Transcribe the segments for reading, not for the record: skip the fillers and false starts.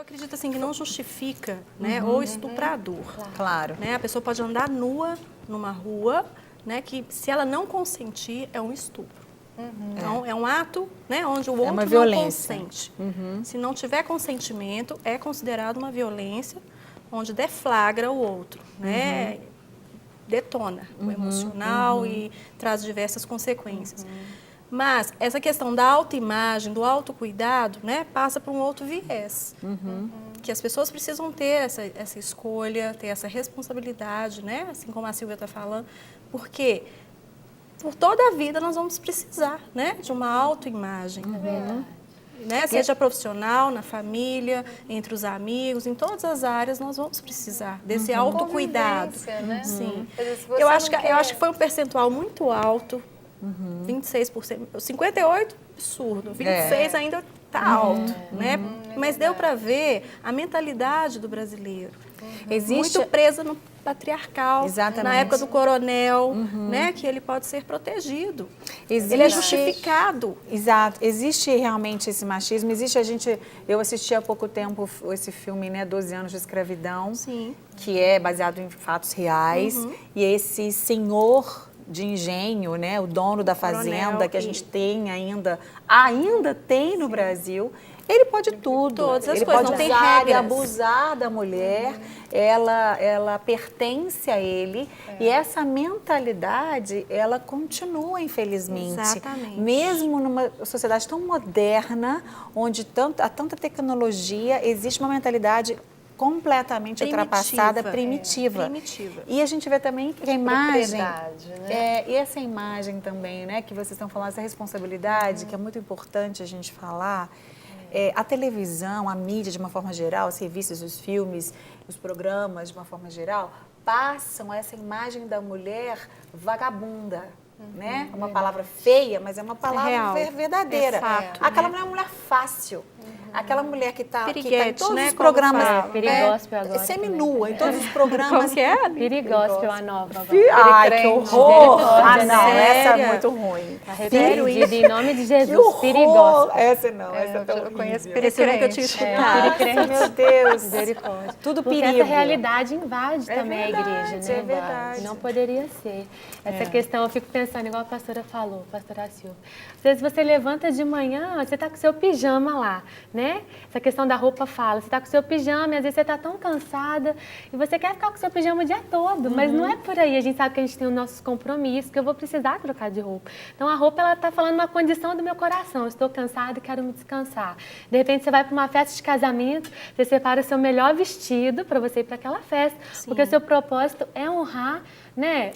acredito assim que não justifica, né, o estuprador. Claro. Né? A pessoa pode andar nua numa rua, né, que se ela não consentir é um estupro. Então é um ato, né, onde o outro uma não violência. consente. Se não tiver consentimento é considerado uma violência, onde deflagra o outro, né, detona o emocional e traz diversas consequências. Mas essa questão da autoimagem, do autocuidado, né, passa por um outro viés. Que as pessoas precisam ter essa escolha, ter essa responsabilidade, né, assim como a Silvia está falando, porque por toda a vida nós vamos precisar, né, de uma autoimagem. Né? Seja profissional, na família, entre os amigos, em todas as áreas nós vamos precisar desse autocuidado. Né? Sim. Eu acho que foi um percentual muito alto, 26%, 58% absurdo, 26% ainda está alto, né? Mas deu para ver a mentalidade do brasileiro. Muito presa no patriarcal, na época do coronel, né, que ele pode ser protegido. Ele é justificado. Exato. Existe realmente esse machismo. Eu assisti há pouco tempo esse filme, né, 12 anos de escravidão, que é baseado em fatos reais. E esse senhor de engenho, né, o dono da fazenda que a gente tem ainda tem no Brasil. Ele pode tudo. Todas as ele coisas, pode não tem usar regras. e abusar da mulher. Ela pertence a ele. E essa mentalidade, ela continua, infelizmente. Exatamente. Mesmo numa sociedade tão moderna, onde há tanta tecnologia, existe uma mentalidade completamente ultrapassada, primitiva. E a gente vê também que a imagem, né? e essa imagem também, né, que vocês estão falando, essa responsabilidade, que é muito importante a gente falar. A televisão, a mídia de uma forma geral, os serviços, os filmes, os programas de uma forma geral, passam essa imagem da mulher vagabunda, né? Uma palavra feia, mas é uma palavra verdadeira. Aquela mulher é uma mulher fácil. Aquela mulher que está em todos os programas. Perigóspio agora. Seminua, em todos os programas. Como que é? Perigóspio, a nova agora. Ai, que horror! Não, essa é muito ruim. Tá repreendido em nome de Jesus. Que horror! Perigóspio. Essa não, essa é tão eu conheço horrível. Esse eu nunca tinha escutado. Meu Deus! Misericórdia. Tudo Porque perigo. essa realidade invade também verdade, a igreja, né? é verdade. Não poderia ser. Essa questão, eu fico pensando, igual a pastora falou, pastora Silvia. Às vezes você levanta de manhã, você está com seu pijama lá, né? Essa questão da roupa fala, você está com seu pijama e às vezes você está tão cansada e você quer ficar com seu pijama o dia todo, mas não é por aí. A gente sabe que a gente tem os nossos compromissos, que eu vou precisar trocar de roupa. Então a roupa, ela está falando uma condição do meu coração. Eu estou cansada e quero me descansar. De repente você vai para uma festa de casamento, você separa o seu melhor vestido para você ir para aquela festa, porque o seu propósito é honrar, né,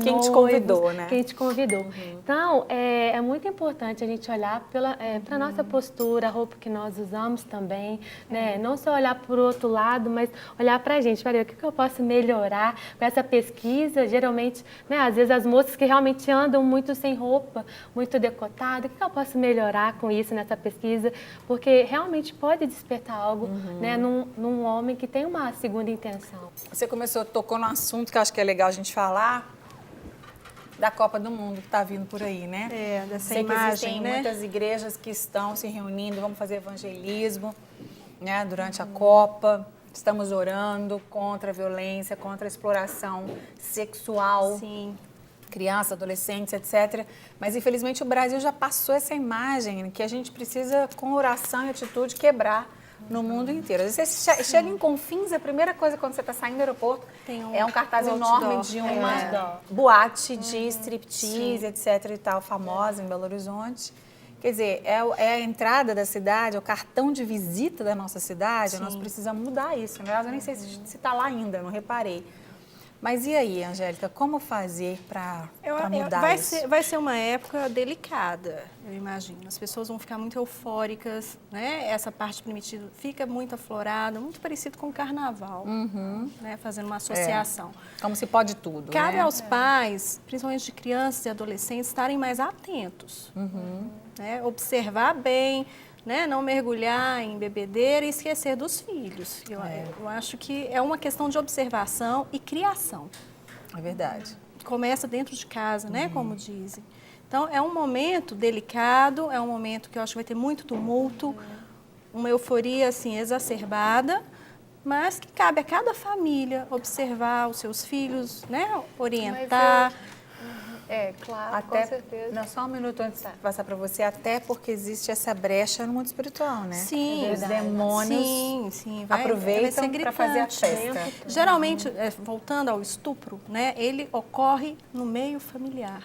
quem te convidou, né? Quem te convidou. Então, é muito importante a gente olhar para a nossa postura, a roupa que nós usamos também, né? Não só olhar para o outro lado, mas olhar para a gente. Peraí, o que eu posso melhorar com essa pesquisa? Geralmente, né, às vezes as moças que realmente andam muito sem roupa, muito decotada, o que eu posso melhorar com isso nessa pesquisa? Porque realmente pode despertar algo, né, num homem que tem uma segunda intenção. Você tocou no assunto que eu acho que é legal a gente falar, da Copa do Mundo que está vindo por aí, né? Dessa Sei que imagem, existem né? muitas igrejas que estão se reunindo, vamos fazer evangelismo, né, durante a Copa. Estamos orando contra a violência, contra a exploração sexual. Sim. Crianças, adolescentes, etc. Mas, infelizmente, o Brasil já passou essa imagem que a gente precisa, com oração e atitude, quebrar no mundo inteiro. Às vezes você chega em Confins, a primeira coisa quando você está saindo do aeroporto é um cartaz enorme de uma boate de striptease, etc. e tal, famosa em Belo Horizonte. Quer dizer, é a entrada da cidade, é o cartão de visita da nossa cidade. Nós precisamos mudar isso. Aliás, eu nem sei se está lá ainda, não reparei. Mas e aí, Angélica, como fazer para mudar isso? Vai ser uma época delicada, eu imagino. As pessoas vão ficar muito eufóricas, né? Essa parte primitiva fica muito aflorada, muito parecido com o carnaval, né? Fazendo uma associação. Como se pode tudo, Cabe né? aos pais, principalmente de crianças e adolescentes, estarem mais atentos, né? Observar bem, né, não mergulhar em bebedeira e esquecer dos filhos. Eu acho que é uma questão de observação e criação. É verdade. Começa dentro de casa, né, como dizem. Então, é um momento delicado, é um momento que eu acho que vai ter muito tumulto, uma euforia assim exacerbada, mas que cabe a cada família observar os seus filhos, né? Orientar. Claro, Até, com certeza. não, só um minuto antes de passar para você, até porque existe essa brecha no mundo espiritual, né? Sim, Os demônios sim, aproveitam para fazer a festa. Geralmente, voltando ao estupro, né, ele ocorre no meio familiar,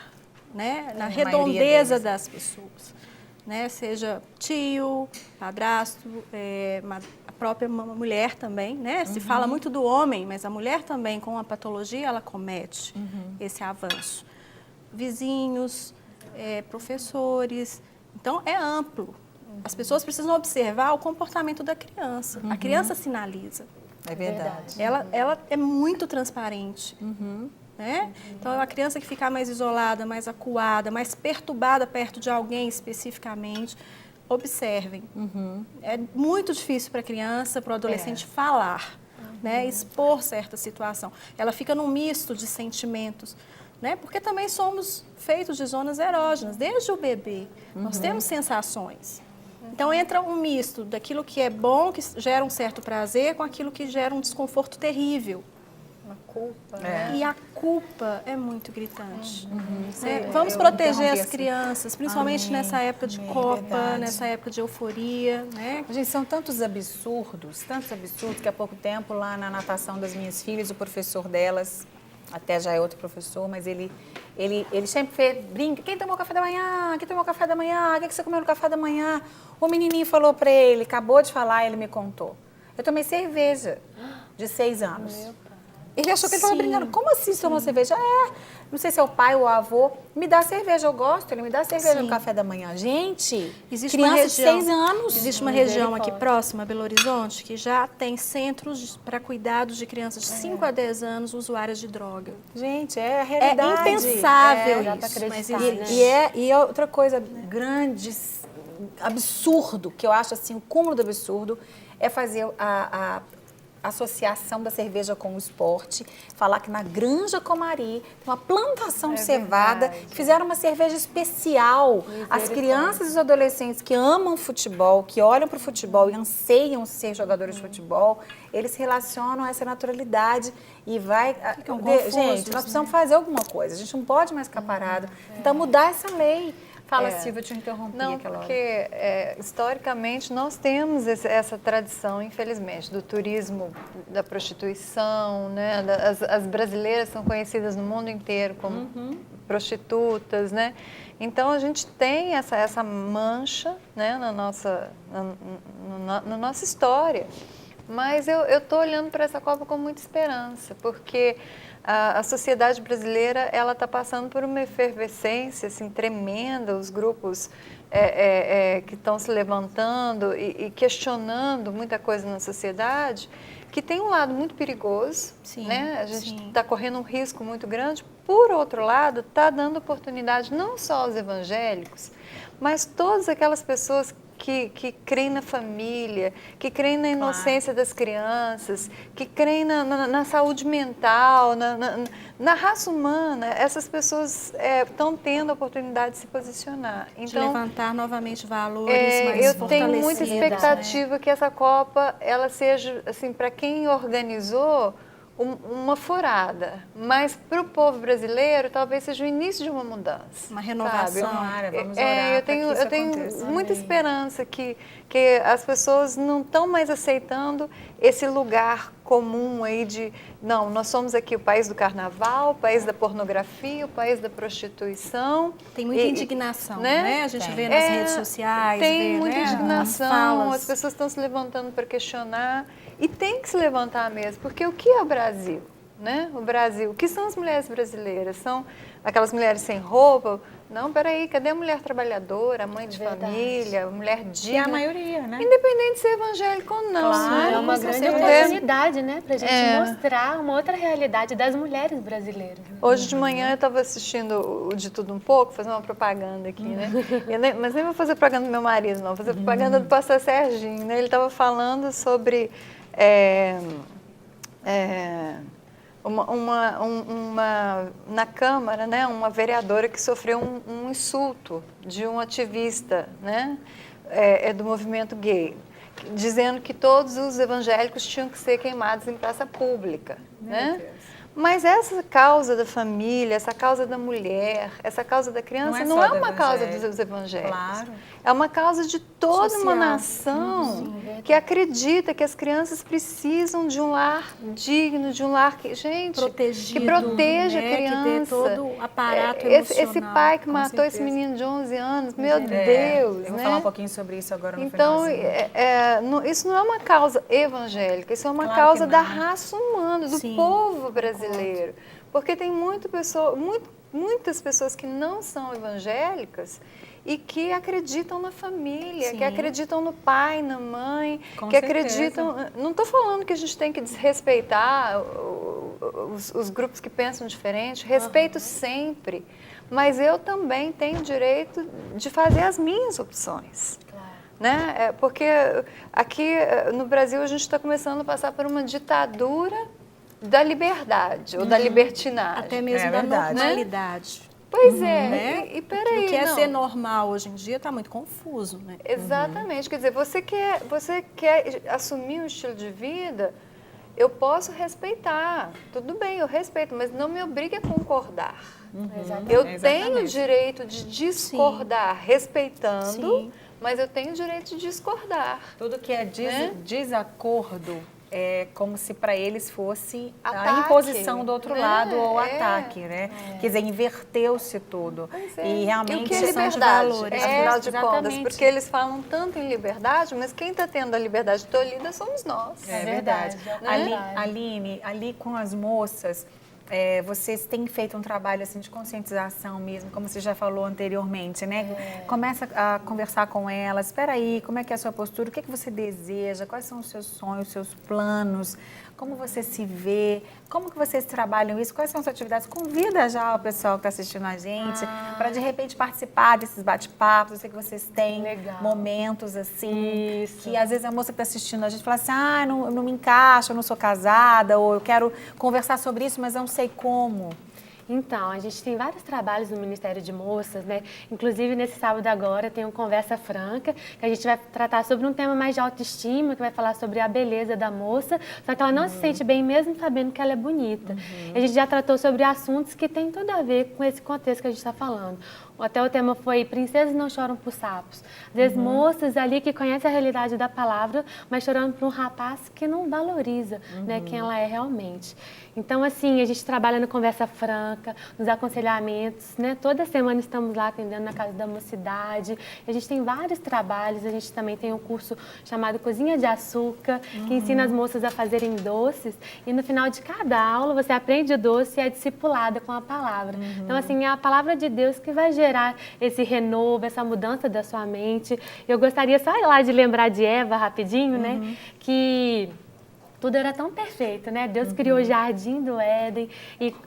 né, na redondeza das pessoas, né, seja tio, padrasto, a própria mulher também, né, se fala muito do homem, mas a mulher também com a patologia ela comete esse avanço. Vizinhos, professores, então é amplo. As pessoas precisam observar o comportamento da criança. A criança sinaliza. É verdade. Ela é muito transparente. Né? Então, a criança que ficar mais isolada, mais acuada, mais perturbada perto de alguém especificamente, observem. É muito difícil para a criança, para o adolescente falar, né? Expor certa situação. Ela fica num misto de sentimentos. Né? Porque também somos feitos de zonas erógenas, desde o bebê. Nós temos sensações. Então, entra um misto daquilo que é bom, que gera um certo prazer, com aquilo que gera um desconforto terrível. Uma culpa. E a culpa é muito gritante. Né? Vamos proteger as crianças, principalmente nessa época de Copa, nessa época de euforia. Né? Gente, são tantos absurdos, que há pouco tempo lá na natação das minhas filhas, o professor delas, até já é outro professor, mas ele sempre brinca. Quem tomou café da manhã? Quem tomou café da manhã? O que você comeu no café da manhã? O menininho falou para ele, acabou de falar, ele me contou. Eu tomei cerveja de 6 anos. Ele achou que ele estava brincando. Como assim você tomou cerveja? Não sei se é o pai ou o avô. Me dá cerveja, eu gosto. Ele me dá cerveja no café da manhã. Gente, existe criança uma região, de 6 anos. Existe uma região aqui próxima, Belo Horizonte, que já tem centros para cuidados de crianças de 5 a 10 anos usuárias de droga. Gente, é a realidade. É impensável dá pra isso, acreditar, mas né? existe. E é outra coisa grande, absurdo, que eu acho assim, o cúmulo do absurdo, é fazer a associação da cerveja com o esporte, falar que na Granja Comari tem uma plantação de cevada, que fizeram uma cerveja especial. As crianças e os adolescentes que amam futebol, que olham para o futebol e anseiam ser jogadores de futebol, eles relacionam essa naturalidade e vai... Gente, nós precisamos fazer alguma coisa, a gente não pode mais ficar parado. Então, mudar essa lei. Fala, Silvia, eu te interrompi aquela hora. Porque historicamente nós temos essa tradição, infelizmente, do turismo, da prostituição, né? As brasileiras são conhecidas no mundo inteiro como prostitutas, né? Então a gente tem essa mancha, né? na nossa história. Mas eu estou olhando para essa Copa com muita esperança, porque a sociedade brasileira ela está passando por uma efervescência assim, tremenda, os grupos que estão se levantando e questionando muita coisa na sociedade, que tem um lado muito perigoso, né? A gente está correndo um risco muito grande. Por outro lado, está dando oportunidade não só aos evangélicos, mas todas aquelas pessoas que creem na família, que creem na inocência das crianças, que creem na saúde mental, na raça humana. Essas pessoas estão tendo a oportunidade de se posicionar. Então, de levantar novamente valores mais eu fortalecidos. tenho muita expectativa que essa Copa ela seja, assim, para quem organizou, uma furada, mas para o povo brasileiro talvez seja o início de uma mudança. Uma renovação. Vamos orar eu tenho muita esperança que as pessoas não estão mais aceitando esse lugar comum aí de, não, nós somos aqui o país do carnaval, o país da pornografia, o país da prostituição. Tem muita indignação, né? A gente vê nas redes sociais. Tem muita indignação, as as pessoas estão se levantando para questionar. E tem que se levantar mesmo, porque o que é o Brasil? Né? O Brasil, o que são as mulheres brasileiras? São aquelas mulheres sem roupa? Não, peraí, cadê a mulher trabalhadora, a mãe de família, a mulher digna? É a maioria, né? Independente de ser evangélico ou não. Claro, É uma grande oportunidade, né? Pra gente mostrar uma outra realidade das mulheres brasileiras. Hoje de manhã eu estava assistindo o De Tudo Um Pouco, fazendo uma propaganda aqui, né? Mas nem vou fazer propaganda do meu marido, não. Vou fazer propaganda do pastor Serginho, né? Ele estava falando sobre... na Câmara, né, uma vereadora que sofreu um insulto de um ativista, né, do movimento gay. dizendo que todos os evangélicos tinham que ser queimados em praça pública, né? Mas essa causa da família, essa causa da mulher, essa causa da criança, não é uma causa dos evangélicos. Claro. É uma causa de toda Social. uma nação que acredita que as crianças precisam de um lar digno, de um lar que, gente, Protegido, que proteja né? a criança. Que dê todo o aparato Esse emocional, pai que com matou esse certeza. menino de 11 anos, meu Deus, Eu vou né? falar um pouquinho sobre isso agora no Então, finalzinho. isso não é uma causa evangélica, isso é uma Claro causa que da não. raça humana, do Sim, povo brasileiro. Porque tem muitas pessoas que não são evangélicas e que acreditam na família, que Sim. acreditam no pai, na mãe, Com que certeza. acreditam... Não estou falando que a gente tem que desrespeitar os grupos que pensam diferente, respeito sempre, mas eu também tenho direito de fazer as minhas opções. Né? Porque aqui no Brasil a gente está começando a passar por uma ditadura da liberdade ou da libertinagem. Até mesmo É da verdade. normalidade. Pois é, Né? e peraí, O que é não. ser normal hoje em dia está muito confuso, né? Exatamente, quer dizer, você quer assumir um estilo de vida, eu posso respeitar, tudo bem, eu respeito, mas não me obrigue a concordar. Eu tenho Exatamente. o direito de discordar, respeitando, Sim. mas eu tenho o direito de discordar. Tudo que é Né? desacordo é como se para eles fosse a Ataque, imposição do outro né? lado ou É. ataque, né? Quer dizer, inverteu-se tudo. Pois é. E E realmente o que é questão de liberdade? valores, Afinal de exatamente. contas, porque eles falam tanto em liberdade, mas quem está tendo a liberdade tolhida somos nós. É verdade. Né? Aline, ali com as moças, vocês têm feito um trabalho assim, de conscientização mesmo, como você já falou anteriormente, né? Começa a conversar com elas, espera aí, como é que é a sua postura, o que é que você deseja, quais são os seus sonhos, os seus planos, como você se vê, como que vocês trabalham isso, quais são as suas atividades. Convida já o pessoal que está assistindo a gente para de repente participar desses bate-papos. Eu sei que vocês têm Legal. momentos assim, Isso. que às vezes a moça que está assistindo a gente fala assim, não me encaixa, eu não sou casada, ou eu quero conversar sobre isso, mas eu não sei como. Então, a gente tem vários trabalhos no Ministério de Moças, né? Inclusive, nesse sábado agora, tem um Conversa Franca, que a gente vai tratar sobre um tema mais de autoestima, que vai falar sobre a beleza da moça, só que ela não se sente bem mesmo sabendo que ela é bonita. A gente já tratou sobre assuntos que têm tudo a ver com esse contexto que a gente está falando. Até o tema foi Princesas não choram por sapos. Às vezes, moças ali que conhecem a realidade da palavra, mas chorando por um rapaz que não valoriza, né, quem ela é realmente. Então, assim, a gente trabalha no Conversa Franca, nos aconselhamentos, né? Toda semana estamos lá atendendo na Casa da Mocidade. A gente tem vários trabalhos, a gente também tem um curso chamado Cozinha de Açúcar, que ensina as moças a fazerem doces. E no final de cada aula, você aprende o doce e é discipulada com a palavra. Então, assim, é a palavra de Deus que vai gerar esse renovo, essa mudança da sua mente. Eu gostaria só lá de lembrar de Eva rapidinho, né? Que tudo era tão perfeito, né? Deus criou o jardim do Éden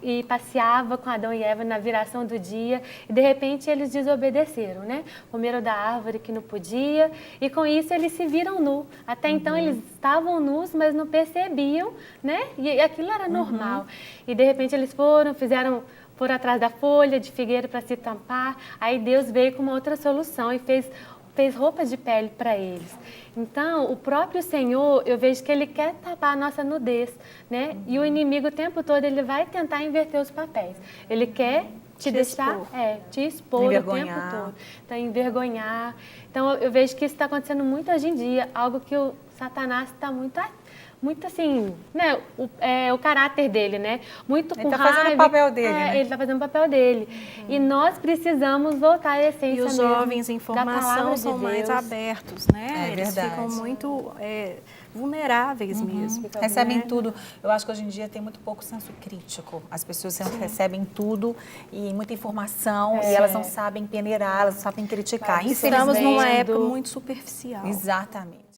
e passeava com Adão e Eva na viração do dia e de repente eles desobedeceram, né? Comeram da árvore que não podia e com isso eles se viram nus. Até então eles estavam nus, mas não percebiam, né? E aquilo era normal. E de repente eles foram atrás da folha de figueira para se tampar. Aí Deus veio com uma outra solução e fez roupas de pele para eles. Então, o próprio Senhor, eu vejo que Ele quer tapar a nossa nudez, né? E o inimigo o tempo todo, ele vai tentar inverter os papéis. Ele quer te deixar, te expor o tempo todo. Então, envergonhar. Então, eu vejo que isso está acontecendo muito hoje em dia, algo que o Satanás está muito assim, né, o caráter dele, né? Muito com Ele está raiva. fazendo o papel dele, né? Ele está fazendo o papel dele. E nós precisamos voltar à essência E os mesmo jovens em da palavra formação de são mais Deus. abertos, né? É Eles verdade. ficam muito vulneráveis mesmo. Recebem né? tudo. Eu acho que hoje em dia tem muito pouco senso crítico. As pessoas recebem tudo e muita informação e elas não sabem peneirar, elas não sabem criticar. Estamos numa Infelizmente. época muito superficial. Exatamente.